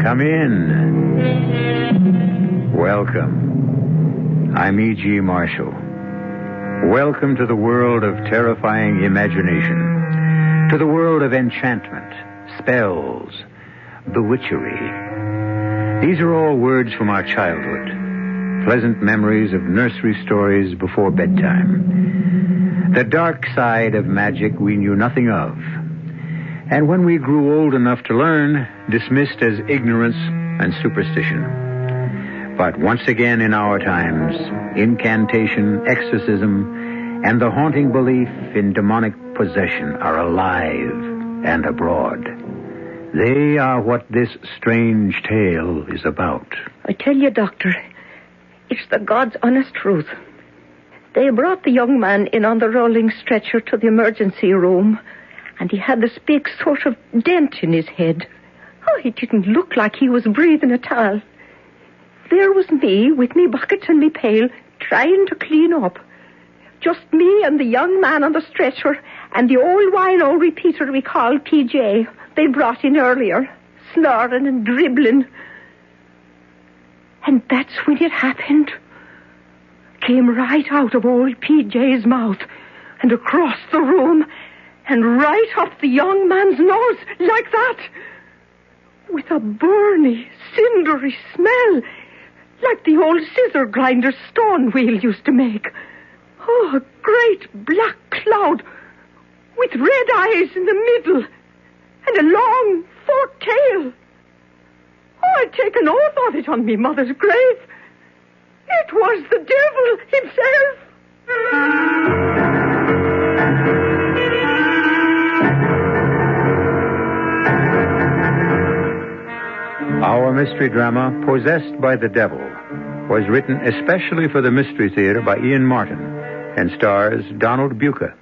Come in. Welcome. I'm E.G. Marshall. Welcome to the world of terrifying imagination. To the world of enchantment, spells, bewitchery. These are all words from our childhood. Pleasant memories of nursery stories before bedtime. The dark side of magic we knew nothing of. And when we grew old enough to learn, dismissed as ignorance and superstition. But once again in our times, incantation, exorcism, and the haunting belief in demonic possession are alive and abroad. They are what this strange tale is about. I tell you, Doctor, it's the God's honest truth. They brought the young man in on the rolling stretcher to the emergency room, and he had this big sort of dent in his head. Oh, he didn't look like he was breathing at all. There was me, with me bucket and me pail, trying to clean up. Just me and the young man on the stretcher, and the old wino repeater we called PJ, they brought in earlier, snoring and dribbling. And that's when it happened. Came right out of old PJ's mouth, and across the room, and right up the young man's nose, like that. With a burny, cindery smell, like the old scissor grinder's stone wheel used to make. Oh, a great black cloud, with red eyes in the middle, and a long forked tail. Oh, I'd take an oath of it on me mother's grave. It was the devil himself. Our mystery drama, Possessed by the Devil, was written especially for the Mystery Theater by Ian Martin and stars Donald Buca.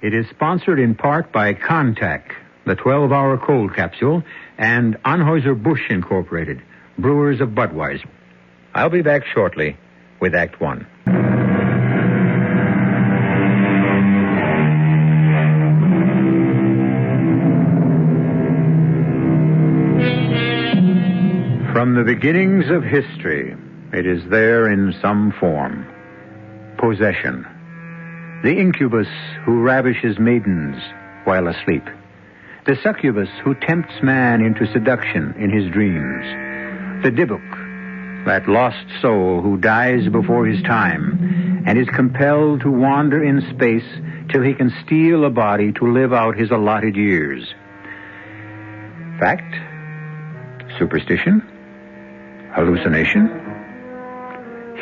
It is sponsored in part by Contact, the 12-hour cold capsule, and Anheuser-Busch Incorporated, brewers of Budweiser. I'll be back shortly with Act One. From the beginnings of history, it is there in some form. Possession. The incubus who ravishes maidens while asleep. The succubus who tempts man into seduction in his dreams. The Dybbuk, that lost soul who dies before his time and is compelled to wander in space till he can steal a body to live out his allotted years. Fact? Superstition? Hallucination?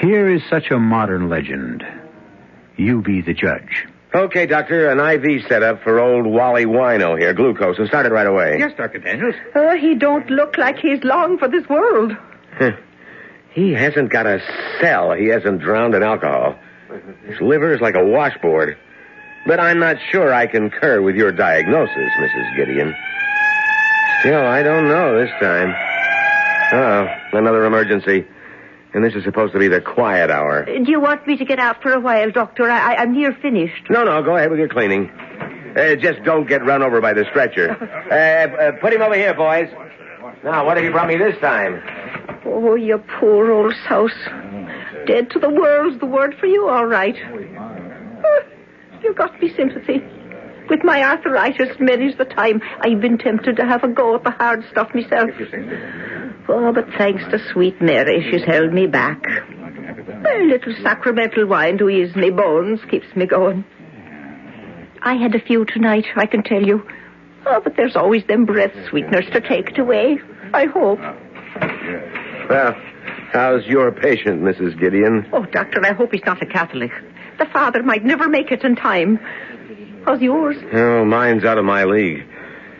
Here is such a modern legend. You be the judge. Okay, Doctor, an IV setup for old Wally Wino here, glucose, and start it right away. Yes, Dr. Daniels. Oh, he don't look like he's long for this world. He hasn't got a cell he hasn't drowned in alcohol. His liver is like a washboard. But I'm not sure I concur with your diagnosis, Mrs. Gideon. Still, I don't know this time. Another emergency. And this is supposed to be the quiet hour. Do you want me to get out for a while, Doctor? I'm near finished. No, go ahead with your cleaning. Just don't get run over by the stretcher. Put him over here, boys. Now, what have you brought me this time? Oh, you poor old souse. Dead to the world's the word for you, all right. You got me sympathy. With my arthritis, many's the time I've been tempted to have a go at the hard stuff myself. Oh, but thanks to sweet Mary, she's held me back. A little sacramental wine to ease me bones keeps me going. I had a few tonight, I can tell you. Oh, but there's always them breath sweeteners to take it away, I hope. Well, how's your patient, Mrs. Gideon? Oh, Doctor, I hope he's not a Catholic. The father might never make it in time. How's yours? Oh, mine's out of my league.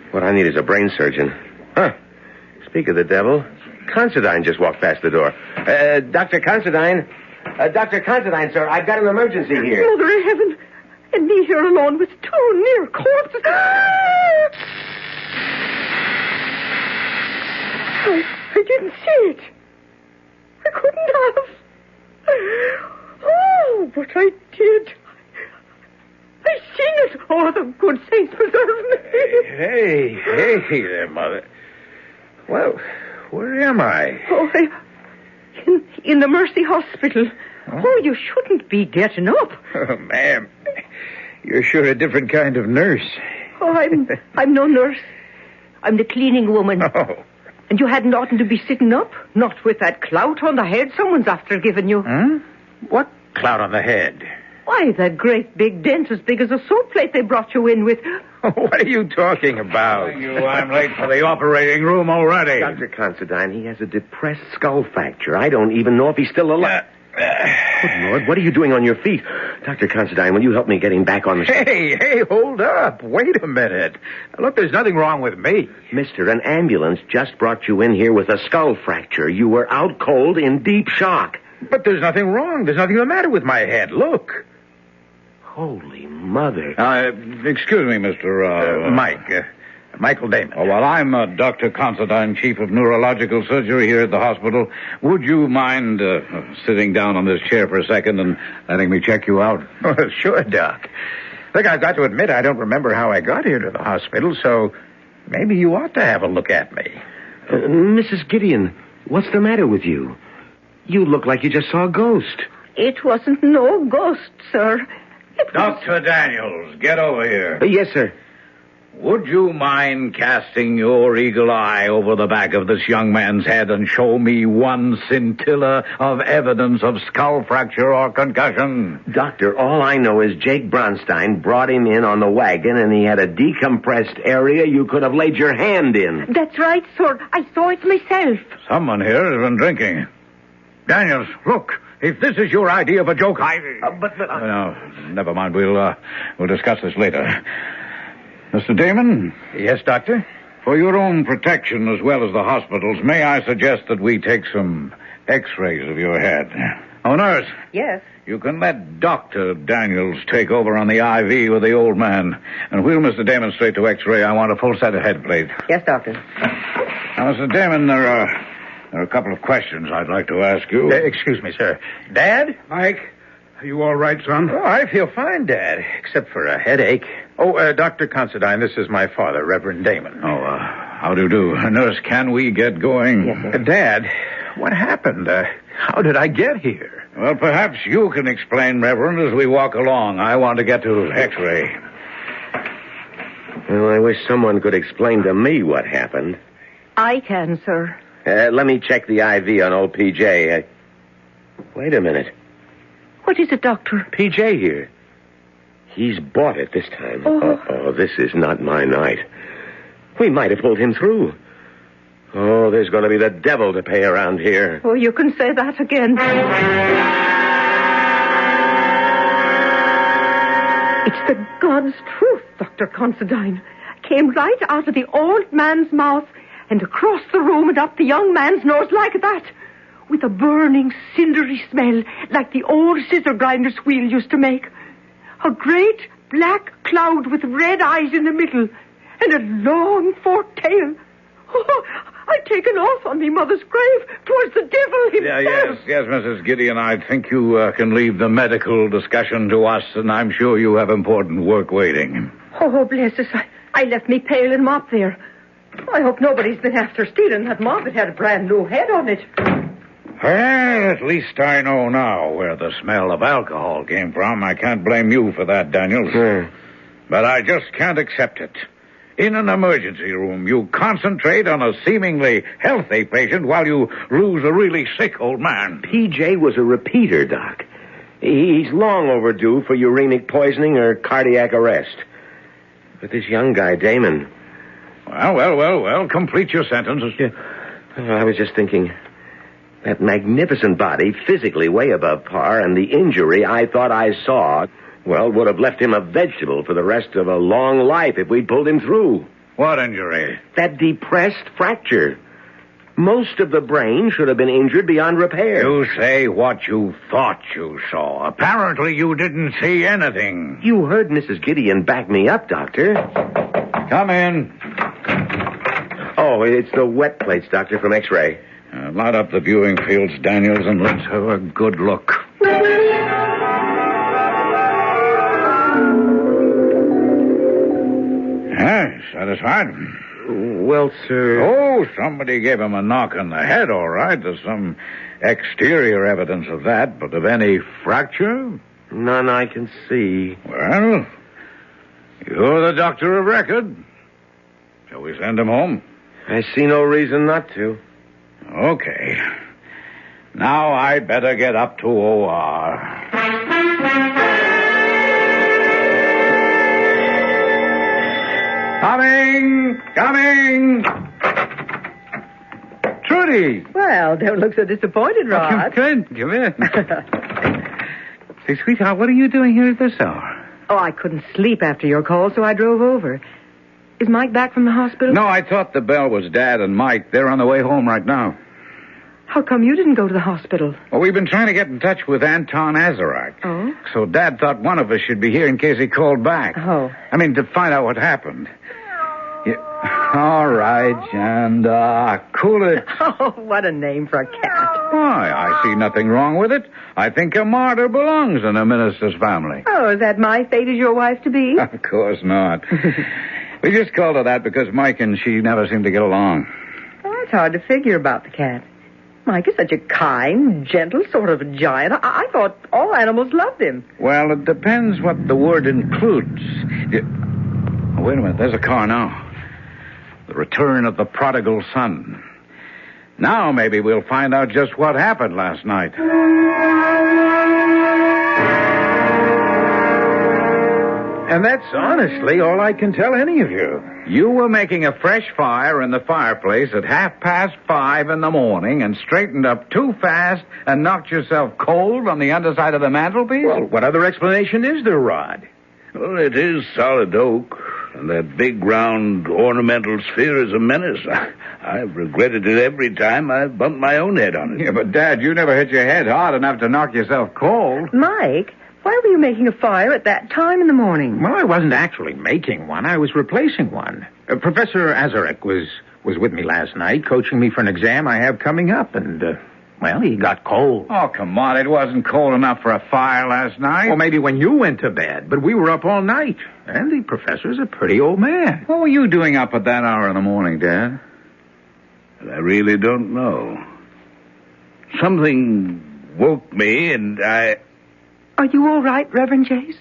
What I need is a brain surgeon. Speak of the devil, Considine just walked past the door. Dr. Considine. Dr. Considine, sir, I've got an emergency here. Mother of heaven. And me here alone with two near corpses. I didn't see it. I couldn't have. Oh, but I did. I seen it. Oh, the good saints preserve me. Hey there, Mother. Well, where am I? Oh, in the Mercy Hospital. Oh, you shouldn't be getting up. Oh, ma'am, you're sure a different kind of nurse. Oh, I'm no nurse. I'm the cleaning woman. Oh. And you hadn't oughtn't to be sitting up, not with that clout on the head someone's after giving you. Huh? What clout on the head? Why, that great big dent as big as a soap plate they brought you in with. What are you talking about? I'm late for the operating room already. Dr. Considine, he has a depressed skull fracture. I don't even know if he's still alive. Good Lord, what are you doing on your feet? Dr. Considine, will you help me get him back on the... Hey, hold up. Wait a minute. Look, there's nothing wrong with me. Mister, an ambulance just brought you in here with a skull fracture. You were out cold in deep shock. But there's nothing wrong. There's nothing the matter with my head. Look. Holy mother. Excuse me, Mr. Mike. Michael Damon. Oh, well, I'm Dr. Considine, Chief of Neurological Surgery here at the hospital. Would you mind sitting down on this chair for a second and letting me check you out? Oh, sure, Doc. Look, I've got to admit I don't remember how I got here to the hospital, so maybe you ought to have a look at me. Mrs. Gideon, what's the matter with you? You look like you just saw a ghost. It wasn't no ghost, sir. Dr. Daniels, get over here. Yes, sir. Would you mind casting your eagle eye over the back of this young man's head and show me one scintilla of evidence of skull fracture or concussion? Doctor, all I know is Jake Bronstein brought him in on the wagon and he had a decompressed area you could have laid your hand in. That's right, sir. I saw it myself. Someone here has been drinking. Daniels, look. If this is your idea of a joke, No, never mind. We'll discuss this later. Mr. Damon? Yes, Doctor? For your own protection as well as the hospital's, may I suggest that we take some x-rays of your head? Oh, nurse. Yes. You can let Dr. Daniels take over on the IV with the old man. And wheel Mr. Damon straight to x-ray. I want a full set of head plates. Yes, Doctor. Now, Mr. Damon, there are a couple of questions I'd like to ask you. Excuse me, sir. Dad? Mike, are you all right, son? Oh, I feel fine, Dad, except for a headache. Oh, Dr. Considine, this is my father, Reverend Damon. Oh, how do you do? Nurse, can we get going? Yes, Dad, what happened? How did I get here? Well, perhaps you can explain, Reverend, as we walk along. I want to get to x-ray. Well, I wish someone could explain to me what happened. I can, sir. Let me check the IV on old PJ. Wait a minute. What is it, Doctor? PJ here. He's bought it this time. Oh, this is not my night. We might have pulled him through. Oh, there's going to be the devil to pay around here. Oh, you can say that again. It's the God's truth, Dr. Considine. Came right out of the old man's mouth and across the room and up the young man's nose like that, with a burning, cindery smell like the old scissor grinder's wheel used to make. A great black cloud with red eyes in the middle and a long forked tail. Oh, I'd taken off on me mother's grave towards the devil himself. Yes, Mrs. Gideon, I think you can leave the medical discussion to us, and I'm sure you have important work waiting. Oh, bless us. I left me pail and mop there. I hope nobody's been after stealing that mop. It had a brand new head on it. Well, at least I know now where the smell of alcohol came from. I can't blame you for that, Daniels. But I just can't accept it. In an emergency room, you concentrate on a seemingly healthy patient while you lose a really sick old man. PJ was a repeater, Doc. He's long overdue for uremic poisoning or cardiac arrest. But this young guy, Damon... Well, complete your sentence. I was just thinking... That magnificent body, physically way above par, and the injury I thought I saw, well, would have left him a vegetable for the rest of a long life if we'd pulled him through. What injury? That depressed fracture. Most of the brain should have been injured beyond repair. You say what you thought you saw. Apparently you didn't see anything. You heard Mrs. Gideon back me up, Doctor. Come in. Oh, it's the wet plates, Doctor, from X-ray. Light up the viewing fields, Daniels, and let's have a good look. Satisfied? Well, sir... Oh, somebody gave him a knock on the head, all right. There's some exterior evidence of that, but of any fracture? None I can see. Well, you're the doctor of record. Shall we send him home? I see no reason not to. Okay. Now I'd better get up to OR. Coming! Trudy! Well, don't look so disappointed, Rod. Come in. Say, sweetheart, what are you doing here at this hour? Oh, I couldn't sleep after your call, so I drove over. Is Mike back from the hospital? No, I thought the bell was Dad and Mike. They're on the way home right now. How come you didn't go to the hospital? Well, we've been trying to get in touch with Anton Azarak. Oh? So Dad thought one of us should be here in case he called back. Oh. I mean, to find out what happened. Yeah. All right, Janda. Cool it. Oh, what a name for a cat. Why, I see nothing wrong with it. I think a martyr belongs in a minister's family. Oh, is that my fate as your wife to be? Of course not. We just called her that because Mike and she never seemed to get along. Well, it's hard to figure about the cat. Mike is such a kind, gentle sort of a giant. I thought all animals loved him. Well, it depends what the word includes. Oh, wait a minute. There's a car now. The return of the prodigal son. Now maybe we'll find out just what happened last night. And that's honestly all I can tell any of you. You were making a fresh fire in the fireplace at 5:30 in the morning and straightened up too fast and knocked yourself cold on the underside of the mantelpiece? Well, what other explanation is there, Rod? Well, it is solid oak, and that big round ornamental sphere is a menace. I've regretted it every time I've bumped my own head on it. Yeah, but Dad, you never hit your head hard enough to knock yourself cold. Mike, why were you making a fire at that time in the morning? Well, I wasn't actually making one. I was replacing one. Professor Azarak was with me last night, coaching me for an exam I have coming up, and, well, he got cold. Oh, come on. It wasn't cold enough for a fire last night. Well, maybe when you went to bed, but we were up all night. And the professor's a pretty old man. What were you doing up at that hour in the morning, Dad? I really don't know. Something woke me, and I... Are you all right, Reverend Jays?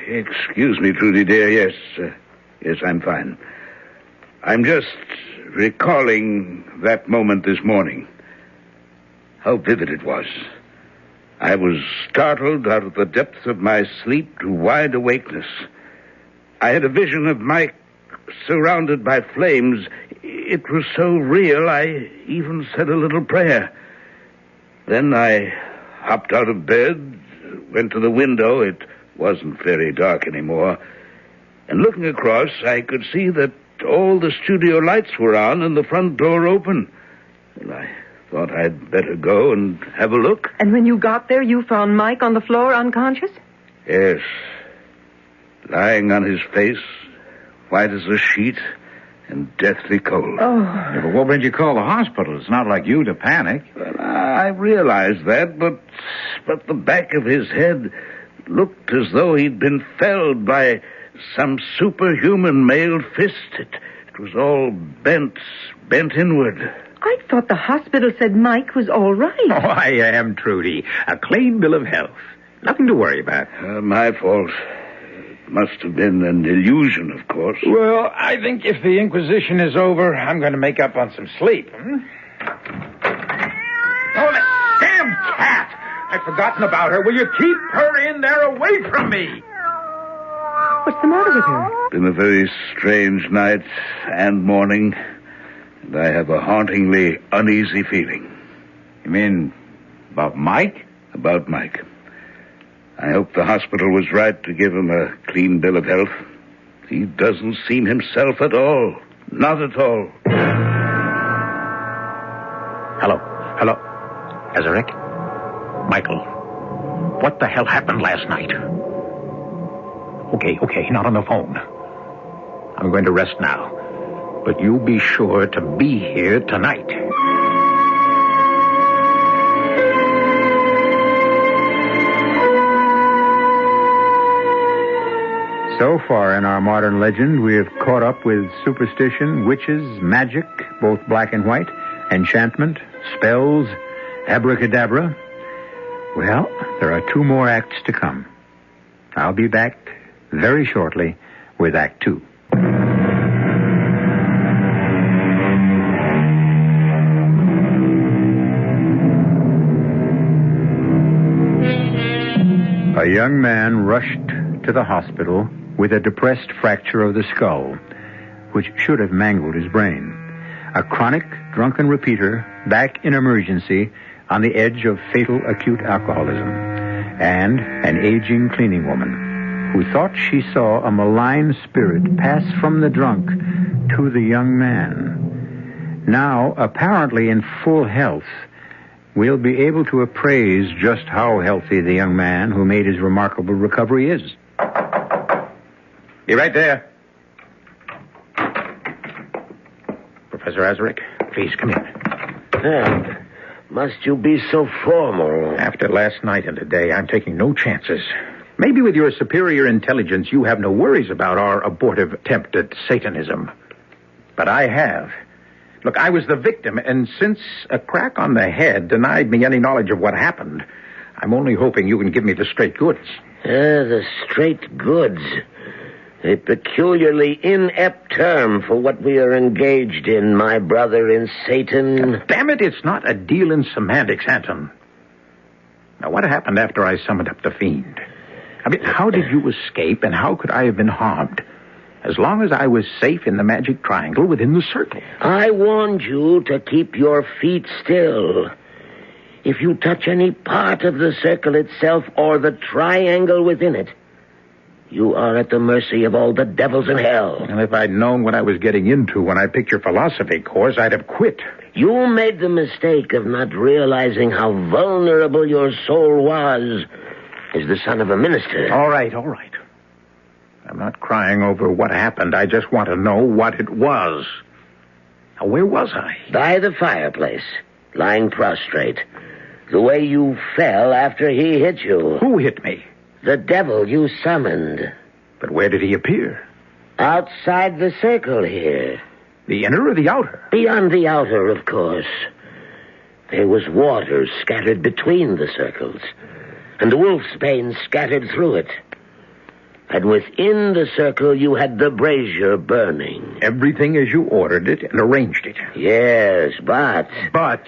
Excuse me, Trudy, dear. Yes, I'm fine. I'm just recalling that moment this morning. How vivid it was. I was startled out of the depths of my sleep to wide awakeness. I had a vision of Mike surrounded by flames. It was so real, I even said a little prayer. Then I hopped out of bed, went to the window. It wasn't very dark anymore. And looking across, I could see that all the studio lights were on and the front door open. And I thought I'd better go and have a look. And when you got there, you found Mike on the floor unconscious? Yes. Lying on his face, white as a sheet, and deathly cold. Oh. Yeah, but what made you call the hospital? It's not like you to panic. Well, I realized that, but the back of his head looked as though he'd been felled by some superhuman mailed fist. It was all bent inward. I thought the hospital said Mike was all right. Oh, I am, Trudy. A clean bill of health. Nothing to worry about. My fault. It must have been an illusion, of course. Well, I think if the Inquisition is over, I'm going to make up on some sleep. Oh, that damn cat! I'd forgotten about her. Will you keep her in there away from me? What's the matter with her? Been a very strange night and morning, and I have a hauntingly uneasy feeling. You mean about Mike? About Mike. I hope the hospital was right to give him a clean bill of health. He doesn't seem himself at all. Not at all. Hello. Azarak? Michael. What the hell happened last night? Okay, not on the phone. I'm going to rest now. But you be sure to be here tonight. So far in our modern legend, we have caught up with superstition, witches, magic, both black and white, enchantment, spells, abracadabra. Well, there are 2 more acts to come. I'll be back very shortly with Act 2. A young man rushed to the hospital with a depressed fracture of the skull, which should have mangled his brain. A chronic drunken repeater back in emergency on the edge of fatal acute alcoholism. And an aging cleaning woman who thought she saw a malign spirit pass from the drunk to the young man. Now, apparently in full health, we'll be able to appraise just how healthy the young man who made his remarkable recovery is. Be right there. Professor Azarick, please come in. Must you be so formal? After last night and today, I'm taking no chances. Maybe with your superior intelligence, you have no worries about our abortive attempt at Satanism. But I have. Look, I was the victim, and since a crack on the head denied me any knowledge of what happened, I'm only hoping you can give me the straight goods. The straight goods. A peculiarly inept term for what we are engaged in, my brother in Satan. Damn it, it's not a deal in semantics, Anton. Now, what happened after I summoned up the fiend? I mean, how did you escape, and how could I have been harmed? As long as I was safe in the magic triangle within the circle. I warned you to keep your feet still. If you touch any part of the circle itself or the triangle within it, you are at the mercy of all the devils in hell. And if I'd known what I was getting into when I picked your philosophy course, I'd have quit. You made the mistake of not realizing how vulnerable your soul was as the son of a minister. All right. I'm not crying over what happened. I just want to know what it was. Now, where was I? By the fireplace, lying prostrate. The way you fell after he hit you. Who hit me? The devil you summoned. But where did he appear? Outside the circle here. The inner or the outer? Beyond the outer, of course. There was water scattered between the circles, and wolfsbane scattered through it. And within the circle, you had the brazier burning. Everything as you ordered it and arranged it. Yes, but... But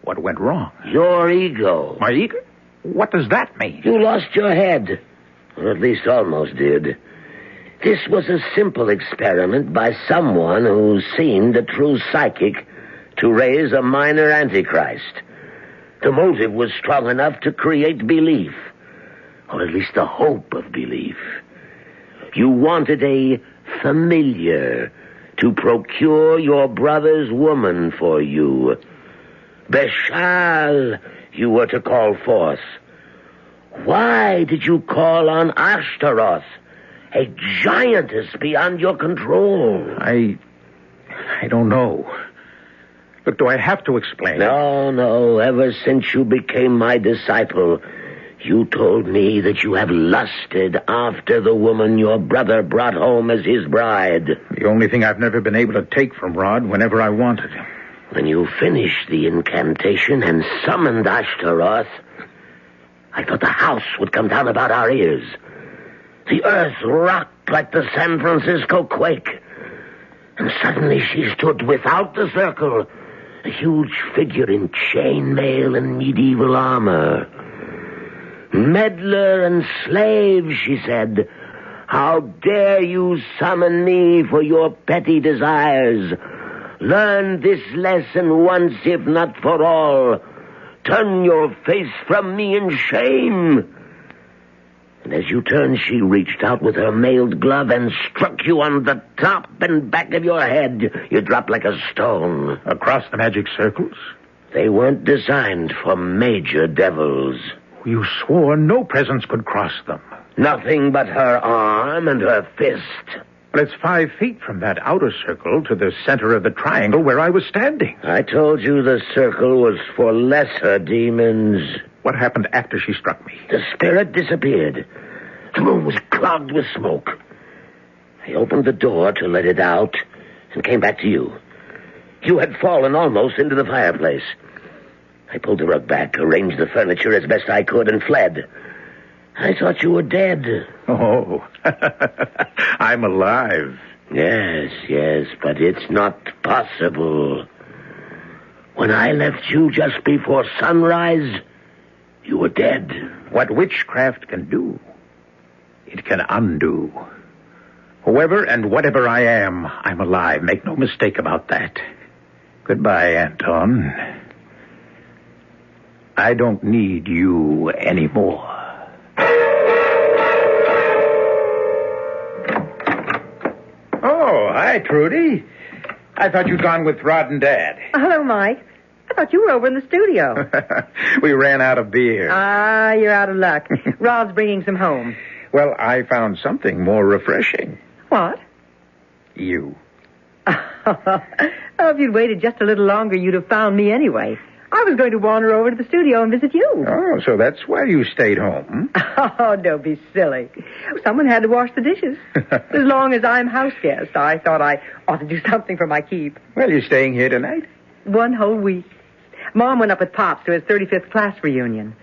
what went wrong? Your ego. My ego? What does that mean? You lost your head. Or at least almost did. This was a simple experiment by someone who seemed a true psychic to raise a minor antichrist. The motive was strong enough to create belief. Or at least the hope of belief. You wanted a familiar to procure your brother's woman for you. Beshal, you were to call forth. Why did you call on Ashtaroth, a giantess beyond your control? I don't know. Look, do I have to explain? No. Ever since you became my disciple, you told me that you have lusted after the woman your brother brought home as his bride. The only thing I've never been able to take from Rod whenever I wanted. When you finished the incantation and summoned Ashtaroth, I thought the house would come down about our ears. The earth rocked like the San Francisco quake. And suddenly she stood without the circle, a huge figure in chainmail and medieval armor. Meddler and slave, she said, how dare you summon me for your petty desires? Learn this lesson once, if not for all. Turn your face from me in shame. And as you turned, she reached out with her mailed glove and struck you on the top and back of your head. You dropped like a stone. Across the magic circles? They weren't designed for major devils. You swore no presence could cross them. Nothing but her arm and her fist. But it's 5 feet from that outer circle to the center of the triangle where I was standing. I told you the circle was for lesser demons. What happened after she struck me? The spirit disappeared. The room was clogged with smoke. I opened the door to let it out and came back to you. You had fallen almost into the fireplace. I pulled the rug back, arranged the furniture as best I could, and fled. I thought you were dead. Oh, I'm alive. Yes, but it's not possible. When I left you just before sunrise, you were dead. What witchcraft can do, it can undo. Whoever and whatever I am, I'm alive. Make no mistake about that. Goodbye, Anton. I don't need you anymore. Oh, hi, Trudy. I thought you'd gone with Rod and Dad. Hello, Mike. I thought you were over in the studio. We ran out of beer. Ah, you're out of luck. Rod's bringing some home. Well, I found something more refreshing. What? You. Oh, if you'd waited just a little longer, you'd have found me anyway. I was going to wander over to the studio and visit you. Oh, so that's why you stayed home. Oh, don't be silly. Someone had to wash the dishes. As long as I'm house guest, I thought I ought to do something for my keep. Well, you're staying here tonight? 1 whole week. Mom went up with Pops to his 35th class reunion.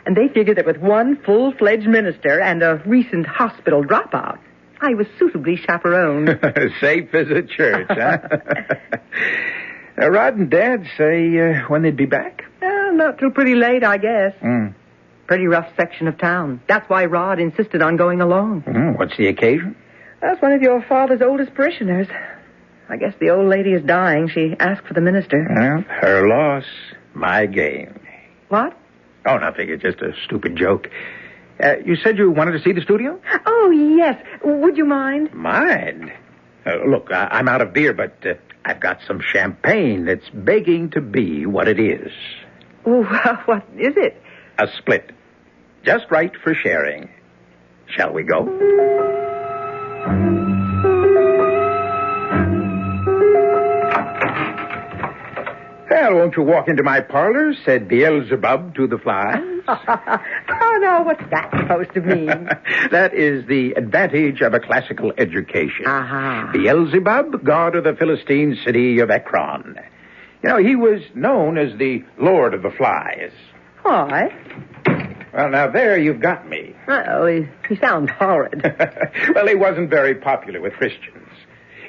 And they figured that with one full-fledged minister and a recent hospital dropout, I was suitably chaperoned. Safe as a church, huh? Rod and Dad say when they'd be back? Not till pretty late, I guess. Mm. Pretty rough section of town. That's why Rod insisted on going along. What's the occasion? That's one of your father's oldest parishioners. I guess the old lady is dying. She asked for the minister. Well, her loss, my gain. What? Oh, nothing. It's just a stupid joke. You said you wanted to see the studio? Oh, yes. Would you mind? Mind? Look, I'm out of beer, but I've got some champagne that's begging to be what it is. Oh, what is it? A split. Just right for sharing. Shall we go? Well, won't you walk into my parlor, said Beelzebub to the flies. Oh, no, what's that supposed to mean? That is the advantage of a classical education. Aha. Beelzebub, god of the Philistine city of Ekron. You know, he was known as the Lord of the Flies. Why? Well, now there you've got me. Oh, he sounds horrid. Well, he wasn't very popular with Christians.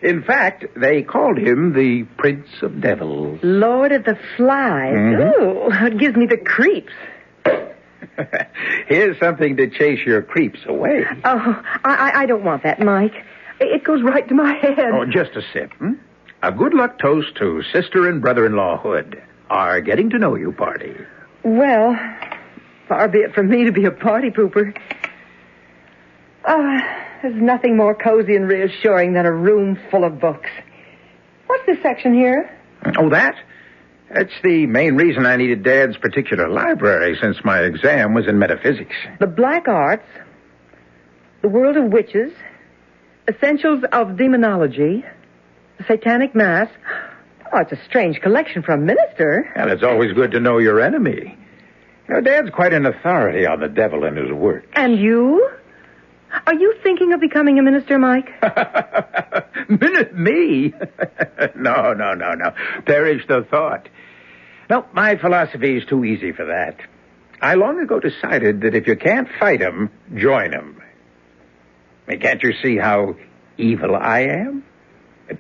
In fact, they called him the Prince of Devils. Lord of the Flies. Mm-hmm. Ooh, it gives me the creeps. Here's something to chase your creeps away. Oh, I don't want that, Mike. It goes right to my head. Oh, just a sip. A good luck toast to sister and brother-in-law Hood. Our getting to know you party. Well, far be it from me to be a party pooper. There's nothing more cozy and reassuring than a room full of books. What's this section here? Oh, that? That's the main reason I needed Dad's particular library, since my exam was in metaphysics. The Black Arts, The World of Witches, Essentials of Demonology, The Satanic Mass. Oh, it's a strange collection for a minister. And it's always good to know your enemy. You know, Dad's quite an authority on the devil and his work. And you? Are you thinking of becoming a minister, Mike? Me? No. Perish the thought. No, my philosophy is too easy for that. I long ago decided that if you can't fight 'em, join 'em. I mean, can't you see how evil I am?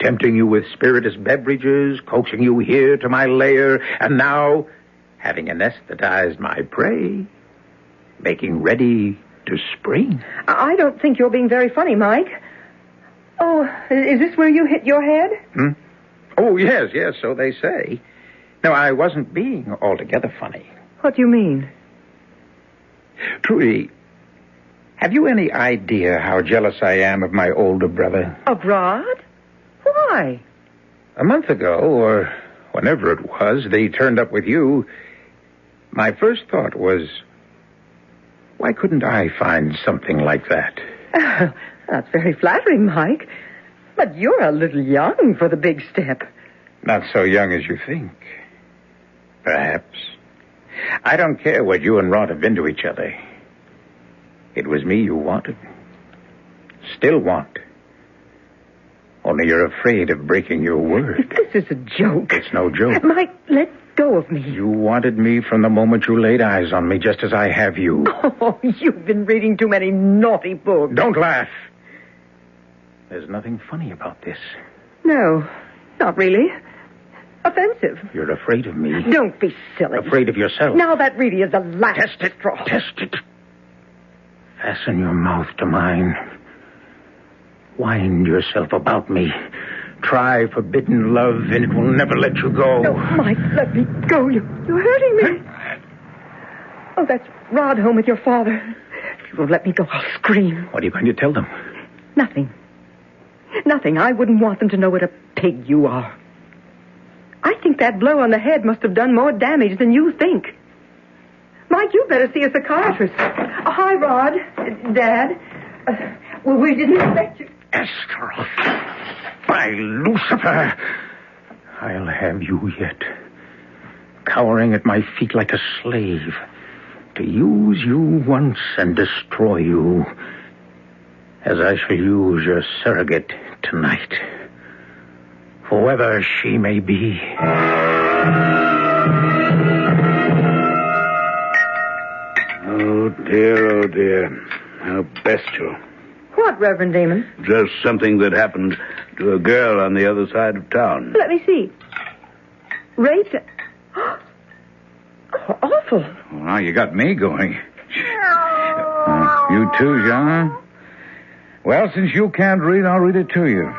Tempting you with spirituous beverages, coaxing you here to my lair, and now, having anesthetized my prey, making ready to spring. I don't think you're being very funny, Mike. Oh, is this where you hit your head? Oh, yes, so they say. No, I wasn't being altogether funny. What do you mean? Trudy, have you any idea how jealous I am of my older brother? Of Rod? Why? A month ago, or whenever it was, they turned up with you. My first thought was, why couldn't I find something like that? That's very flattering, Mike. But you're a little young for the big step. Not so young as you think. Perhaps. I don't care what you and Rod have been to each other. It was me you wanted. Still want. Only you're afraid of breaking your word. This is a joke. It's no joke. Mike, let go of me. You wanted me from the moment you laid eyes on me, just as I have you. Oh, you've been reading too many naughty books. Don't laugh. There's nothing funny about this. No, not really. Offensive. You're afraid of me. Don't be silly. Afraid of yourself. Now that really is the last straw. Test it. Fasten your mouth to mine. Wind yourself about me. Try forbidden love, and it will never let you go. No, Mike, let me go. You're hurting me. Oh, that's Rod home with your father. If you won't let me go, I'll scream. What are you going to tell them? Nothing. Nothing. I wouldn't want them to know what a pig you are. I think that blow on the head must have done more damage than you think. Mike, you better see a psychiatrist. Hi, Rod. Dad. Well, we didn't expect you. Ashtaroth. By Lucifer. I'll have you yet. Cowering at my feet like a slave. To use you once and destroy you. As I shall use your surrogate tonight. Whoever she may be. Oh, dear. How bestial. What, Reverend Damon? Just something that happened to a girl on the other side of town. Let me see. Raped. Oh, awful. Well, now you got me going. You too, Jean? Well, since you can't read, I'll read it to you.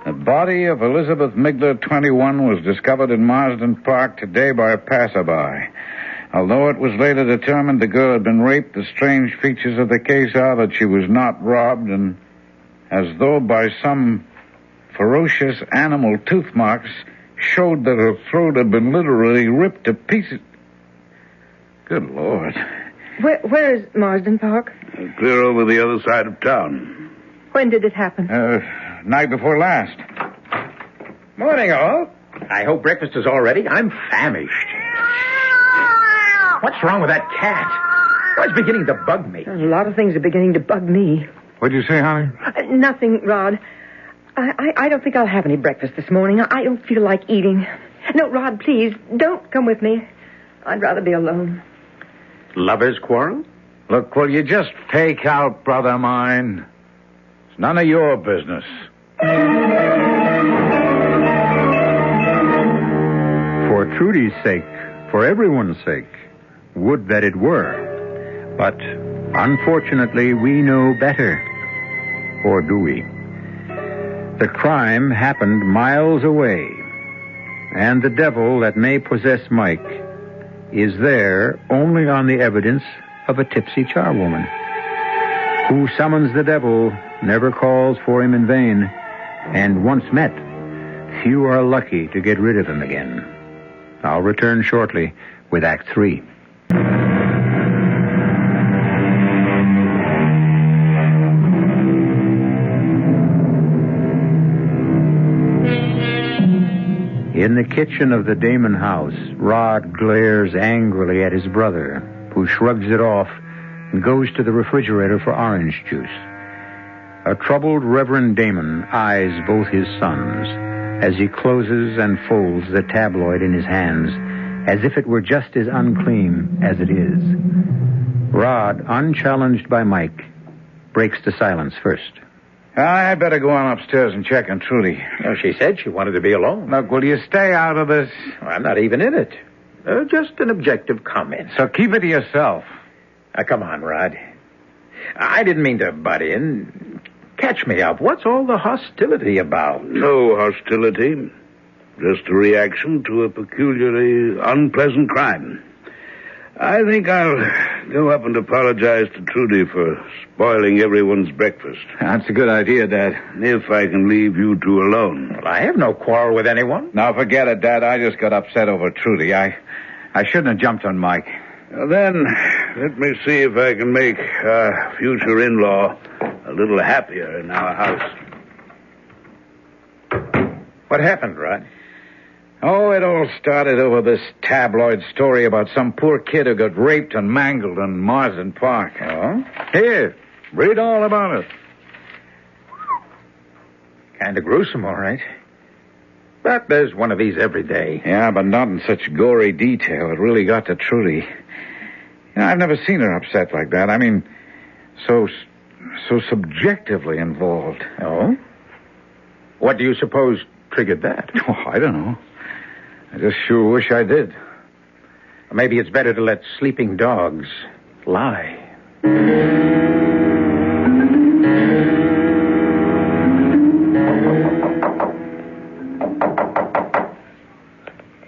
The body of Elizabeth Migler, 21, was discovered in Marsden Park today by a passerby. Although it was later determined the girl had been raped, the strange features of the case are that she was not robbed, and as though by some ferocious animal tooth marks, showed that her throat had been literally ripped to pieces. Good Lord. Where is Marsden Park? Clear over the other side of town. When did it happen? Night before last. Morning, all. I hope breakfast is all ready. I'm famished. What's wrong with that cat? Oh, it's beginning to bug me. A lot of things are beginning to bug me. What'd you say, honey? Nothing, Rod. I don't think I'll have any breakfast this morning. I don't feel like eating. No, Rod, please, don't come with me. I'd rather be alone. Lovers' quarrel? Look, will you just take out, brother mine? It's none of your business. For Trudy's sake, for everyone's sake, would that it were. But, unfortunately, we know better. Or do we? The crime happened miles away. And the devil that may possess Mike is there only on the evidence of a tipsy charwoman. Who summons the devil never calls for him in vain. And once met, few are lucky to get rid of him again. I'll return shortly with Act 3. In the kitchen of the Damon house, Rod glares angrily at his brother, who shrugs it off and goes to the refrigerator for orange juice. A troubled Reverend Damon eyes both his sons as he closes and folds the tabloid in his hands, as if it were just as unclean as it is. Rod, unchallenged by Mike, breaks the silence first. I better go on upstairs and check on Trudy. No, she said she wanted to be alone. Look, will you stay out of this? I'm not even in it. Just an objective comment. So keep it to yourself. Come on, Rod. I didn't mean to butt in. Catch me up. What's all the hostility about? No hostility. Just a reaction to a peculiarly unpleasant crime. I think I'll go up and apologize to Trudy for spoiling everyone's breakfast. That's a good idea, Dad. If I can leave you two alone. Well, I have no quarrel with anyone. Now, forget it, Dad. I just got upset over Trudy. I shouldn't have jumped on Mike. Well, then, let me see if I can make our future in-law a little happier in our house. What happened, Rod? Oh, it all started over this tabloid story about some poor kid who got raped and mangled in Marsden Park. Oh? Here, read all about it. Kind of gruesome, all right. But there's one of these every day. Yeah, but not in such gory detail. It really got to Trudy. I've never seen her upset like that. I mean, so subjectively involved. Oh? What do you suppose triggered that? Oh, I don't know. I just sure wish I did. Maybe it's better to let sleeping dogs lie.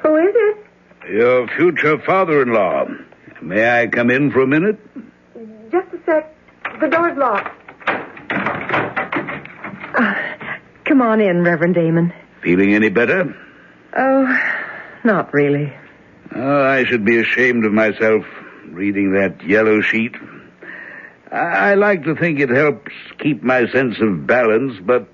Who is it? Your future father-in-law. May I come in for a minute? Just a sec. The door's locked. Come on in, Reverend Damon. Feeling any better? Oh, not really. Oh, I should be ashamed of myself reading that yellow sheet. I like to think it helps keep my sense of balance, but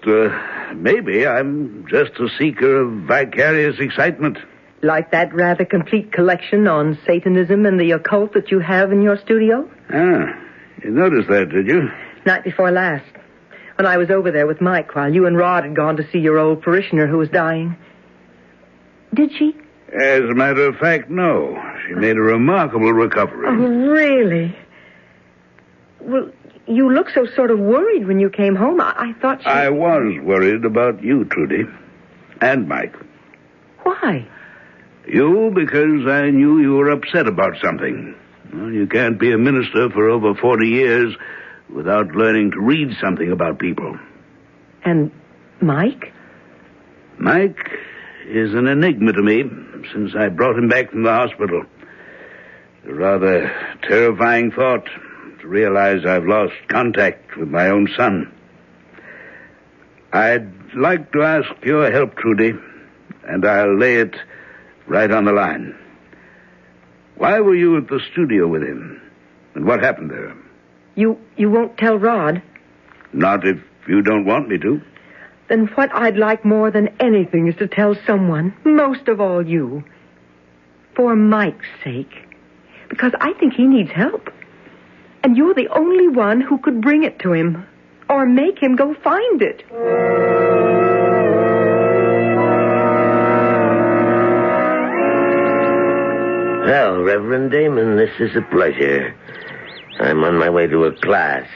maybe I'm just a seeker of vicarious excitement. Like that rather complete collection on Satanism and the occult that you have in your studio? Ah, you noticed that, did you? Night before last, when I was over there with Mike while you and Rod had gone to see your old parishioner who was dying. Did she? As a matter of fact, no. She made a remarkable recovery. Oh, really? Well, you looked so sort of worried when you came home. I thought she... I was worried about you, Trudy. And Mike. Why? You, because I knew you were upset about something. Well, you can't be a minister for over 40 years without learning to read something about people. And Mike? Mike is an enigma to me since I brought him back from the hospital. A rather terrifying thought to realize I've lost contact with my own son. I'd like to ask your help, Trudy, and I'll lay it right on the line. Why were you at the studio with him? And what happened there? You won't tell Rod? Not if you don't want me to. Then what I'd like more than anything is to tell someone, most of all you. For Mike's sake. Because I think he needs help. And you're the only one who could bring it to him. Or make him go find it. Well, Reverend Damon, this is a pleasure. I'm on my way to a class.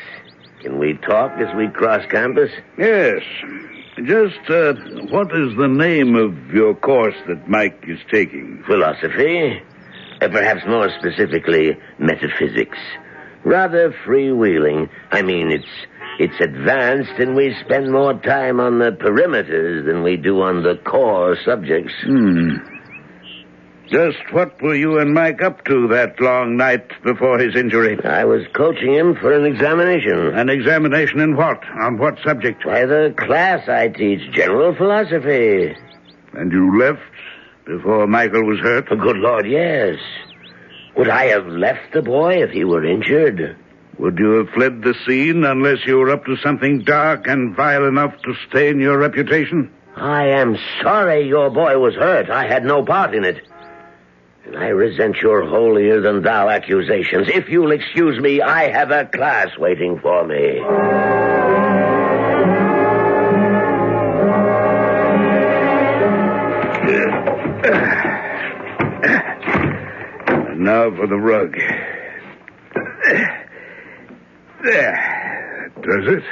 Can we talk as we cross campus? Yes. Just, what is the name of your course that Mike is taking? Philosophy. Perhaps more specifically, metaphysics. Rather freewheeling. I mean, it's advanced, and we spend more time on the perimeters than we do on the core subjects. Just what were you and Mike up to that long night before his injury? I was coaching him for an examination. An examination in what? On what subject? Why, the class I teach, general philosophy. And you left before Michael was hurt? Good Lord, yes. Would I have left the boy if he were injured? Would you have fled the scene unless you were up to something dark and vile enough to stain your reputation? I am sorry your boy was hurt. I had no part in it. And I resent your holier-than-thou accusations. If you'll excuse me, I have a class waiting for me. And now for the rug. There. Does it?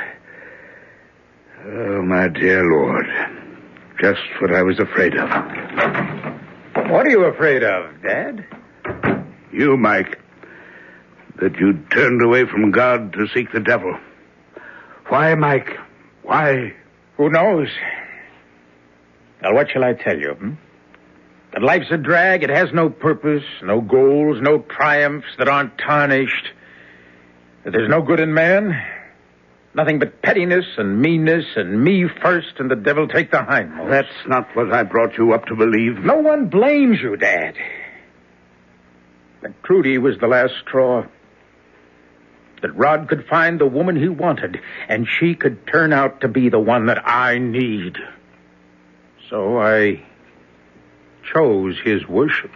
Oh, my dear Lord. Just what I was afraid of. What are you afraid of, Dad? You, Mike. That you turned away from God to seek the devil. Why, Mike? Why? Who knows? Now, what shall I tell you, That life's a drag. It has no purpose, no goals, no triumphs that aren't tarnished. That there's no good in man. Nothing but pettiness and meanness and me first and the devil take the hindmost. That's not what I brought you up to believe. No one blames you, Dad. That Trudy was the last straw. That Rod could find the woman he wanted, and she could turn out to be the one that I need. So I chose his worship.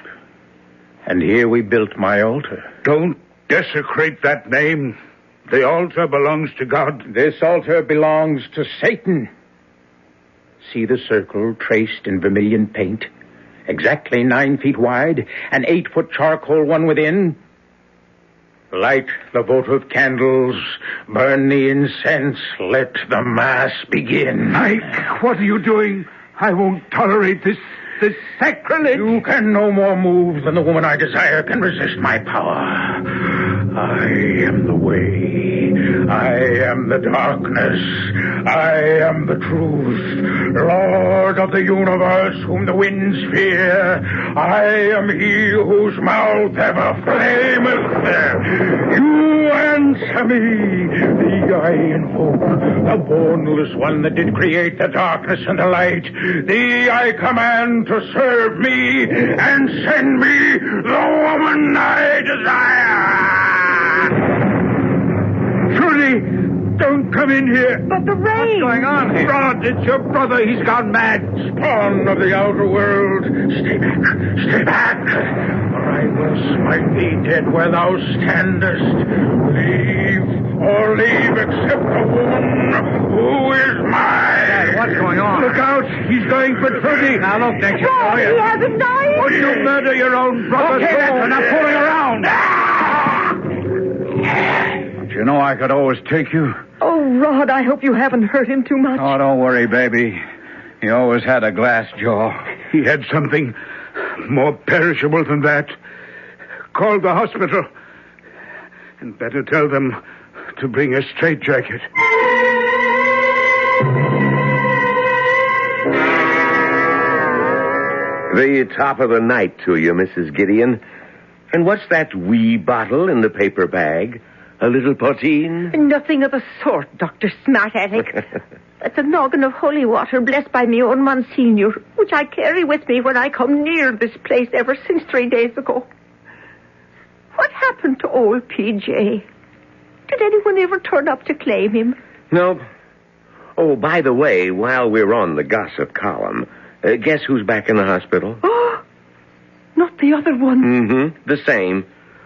And here we built my altar. Don't desecrate that name. The altar belongs to God. This altar belongs to Satan. See the circle traced in vermilion paint? Exactly 9 feet wide, an 8-foot charcoal one within. Light the votive candles, burn the incense, let the mass begin. Ike, what are you doing? I won't tolerate this sacrilege. You can no more move than the woman I desire can resist my power. I am the way. I am the darkness. I am the truth. Lord of the universe, whom the winds fear. I am he whose mouth ever flameth. You answer me. Thee I invoke, the boneless one that did create the darkness and the light. Thee I command to serve me and send me the woman I desire. Trudy, don't come in here. But the rain. What's going on here? Rod, it's your brother. He's gone mad. Spawn of the outer world, stay back, stay back, or I will smite thee dead where thou standest. Leave except the woman who is mine. Dad, what's going on? Look out. He's going for Trudy. Now, look, next Oh, he hasn't died. Would you murder your own brother? Okay, that's enough fooling around. Don't you know I could always take you? Oh, Rod, I hope you haven't hurt him too much. Oh, don't worry, baby. He always had a glass jaw. He had something more perishable than that. Call the hospital. And better tell them to bring a straitjacket. The top of the night to you, Mrs. Gideon. And what's that wee bottle in the paper bag? A little poteen? Nothing of the sort, Dr. Smart-Aleck. That's a noggin of holy water blessed by me own Monsignor, which I carry with me when I come near this place ever since 3 days ago. What happened to old P.J.? Did anyone ever turn up to claim him? No. Oh, by the way, while we're on the gossip column, guess who's back in the hospital? Oh, not the other one. Mm-hmm. The same.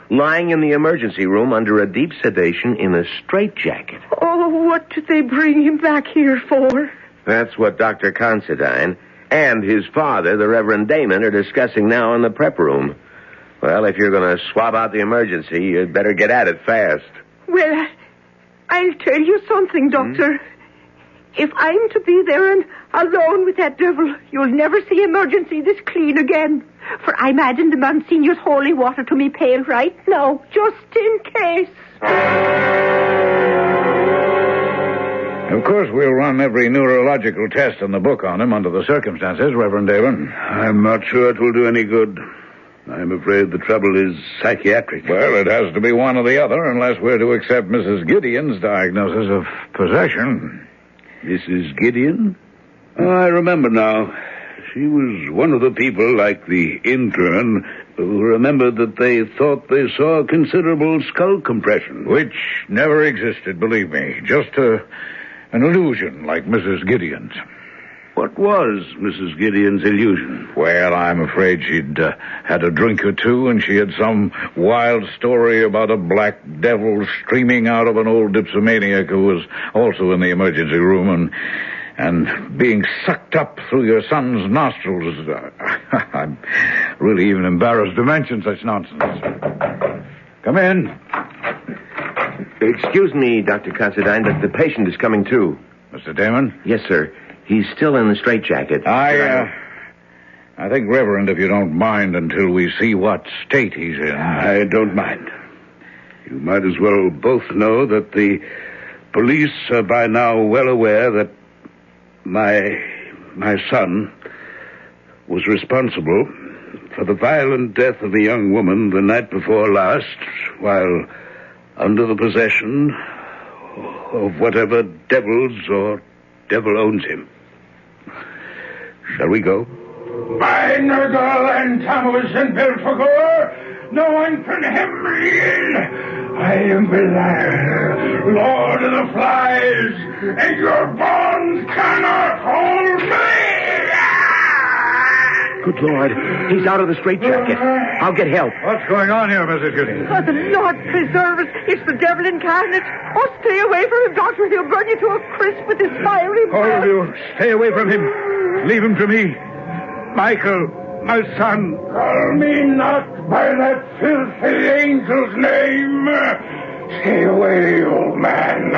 Lying in the emergency room under a deep sedation in a straitjacket. Oh, what did they bring him back here for? That's what Dr. Considine and his father, the Reverend Damon, are discussing now in the prep room. Well, if you're going to swab out the emergency, you'd better get at it fast. Well, I'll tell you something, Doctor. If I'm to be there and alone with that devil, you'll never see emergency this clean again. For I'm adding the Monsignor's holy water to me pail right now, just in case. Of course, we'll run every neurological test in the book on him under the circumstances, Reverend Damon. I'm not sure it will do any good. I'm afraid the trouble is psychiatric. Well, it has to be one or the other, unless we're to accept Mrs. Gideon's diagnosis of possession. Mrs. Gideon? Oh, I remember now. She was one of the people, like the intern, who remembered that they thought they saw considerable skull compression. Which never existed, believe me. Just an illusion like Mrs. Gideon's. What was Mrs. Gideon's illusion? Well, I'm afraid she'd had a drink or two, and she had some wild story about a black devil streaming out of an old dipsomaniac who was also in the emergency room and being sucked up through your son's nostrils. I'm really even embarrassed to mention such nonsense. Come in. Excuse me, Dr. Considine, but the patient is coming too. Mr. Damon? Yes, sir. He's still in the straitjacket. I think, Reverend, if you don't mind, until we see what state he's in. I don't mind. You might as well both know that the police are by now well aware that my son was responsible for the violent death of a young woman the night before last while under the possession of whatever devils or devil owns him. Shall we go? By Nergal and Tammuz and Belphegor, no one can hem me in. I am Belial, Lord of the Flies, and your bonds cannot hold me. Good Lord. He's out of the straitjacket. I'll get help. What's going on here, Mrs. Goody? Oh, the Lord preserve us. It's the devil incarnate. Oh, stay away from him, Doctor. He'll burn you to a crisp with his fiery breath. All of you, stay away from him. Leave him to me. Michael, my son. Call me not by that filthy angel's name. Stay away, old man,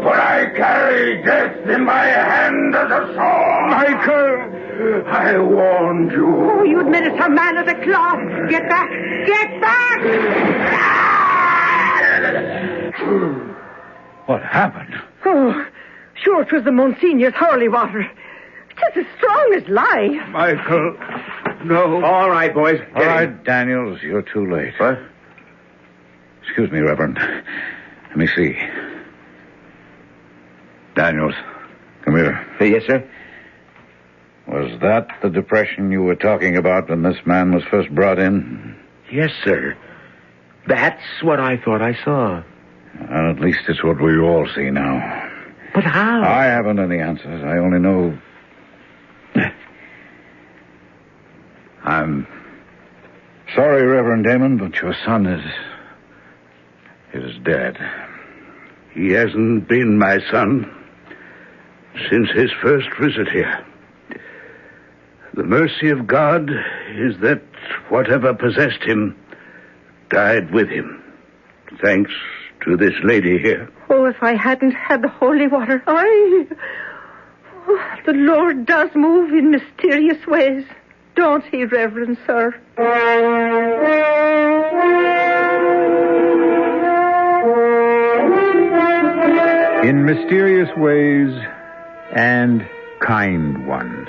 for I carry death in my hand as a sword. Michael! I warned you. Oh, you administer man of the cloth. Get back! Get back! What happened? Oh, sure, 'twas the Monsignor's holy water. 'Tis as strong as life. Michael, no. All right, boys. All right, Daniels, you're too late. What? Excuse me, Reverend. Let me see. Daniels, come here. Yes, sir. Was that the depression you were talking about when this man was first brought in? Yes, sir. That's what I thought I saw. Well, at least it's what we all see now. But how? I haven't any answers. I only know... I'm sorry, Reverend Damon, but your son is dead. He hasn't been my son since his first visit here. The mercy of God is that whatever possessed him died with him. Thanks to this lady here. Oh, if I hadn't had the holy water, Oh, the Lord does move in mysterious ways. Don't he, Reverend Sir? In mysterious ways and kind ones.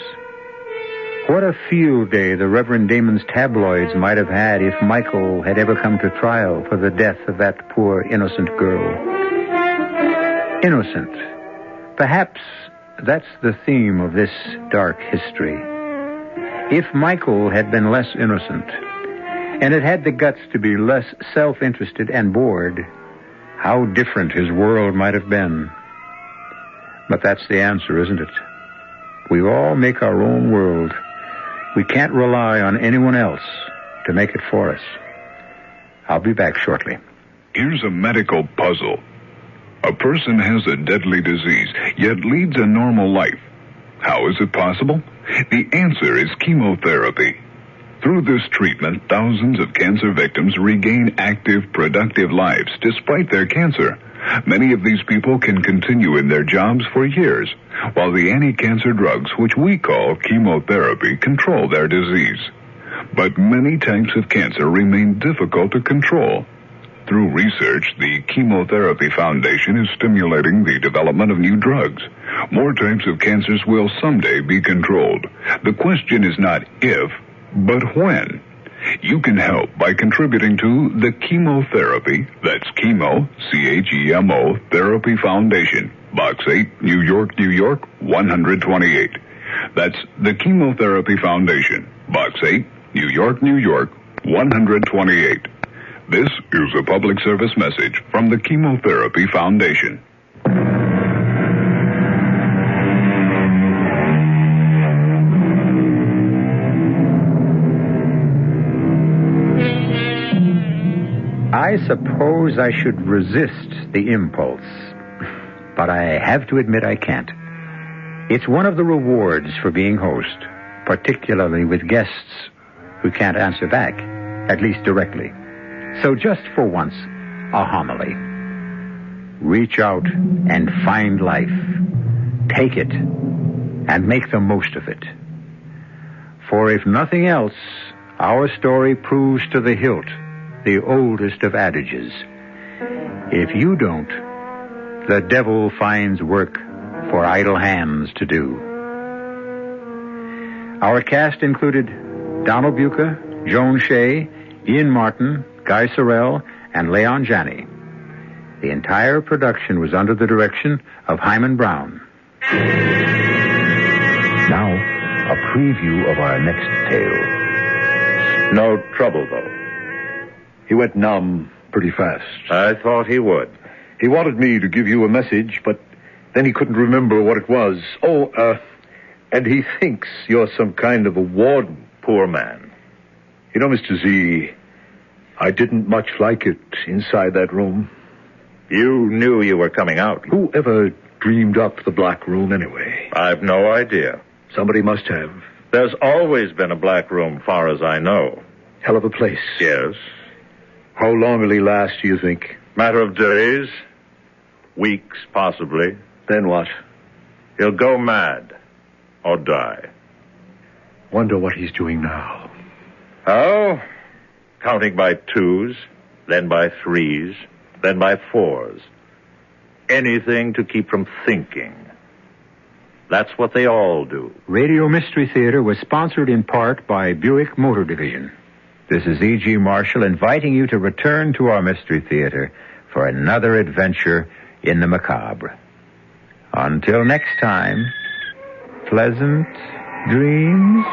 What a field day the Reverend Damon's tabloids might have had if Michael had ever come to trial for the death of that poor innocent girl. Innocent. Perhaps that's the theme of this dark history. If Michael had been less innocent, and had had the guts to be less self-interested and bored, how different his world might have been. But that's the answer, isn't it? We all make our own world. We can't rely on anyone else to make it for us. I'll be back shortly. Here's a medical puzzle. A person has a deadly disease, yet leads a normal life. How is it possible? The answer is chemotherapy. Through this treatment, thousands of cancer victims regain active, productive lives despite their cancer. Many of these people can continue in their jobs for years, while the anti-cancer drugs, which we call chemotherapy, control their disease. But many types of cancer remain difficult to control. Through research, the Chemotherapy Foundation is stimulating the development of new drugs. More types of cancers will someday be controlled. The question is not if, but when. You can help by contributing to the Chemotherapy, that's Chemo, C-H-E-M-O, Therapy Foundation, Box 8, New York, New York, 128. That's the Chemotherapy Foundation, Box 8, New York, New York, 128. This is a public service message from the Chemotherapy Foundation. I suppose I should resist the impulse, but I have to admit I can't. It's one of the rewards for being host, particularly with guests who can't answer back, at least directly. So just for once, a homily. Reach out and find life. Take it and make the most of it. For if nothing else, our story proves to the hilt the oldest of adages. If you don't, the devil finds work for idle hands to do. Our cast included Donald Buca, Joan Shea, Ian Martin, Guy Sorrell, and Leon Janney. The entire production was under the direction of Hyman Brown. Now, a preview of our next tale. No trouble, though. He went numb pretty fast. I thought he would. He wanted me to give you a message, but then he couldn't remember what it was. And he thinks you're some kind of a warden. poor man. You know, Mr. Z, I didn't much like it inside that room. You knew you were coming out. Who ever dreamed up the black room anyway? I've no idea. Somebody must have. There's always been a black room, far as I know. Hell of a place. Yes. How long will he last, do you think? Matter of days. Weeks, possibly. Then what? He'll go mad. Or die. Wonder what he's doing now. Oh, counting by twos, then by threes, then by fours. Anything to keep from thinking. That's what they all do. Radio Mystery Theater was sponsored in part by Buick Motor Division. This is E.G. Marshall inviting you to return to our Mystery Theater for another adventure in the macabre. Until next time, pleasant dreams.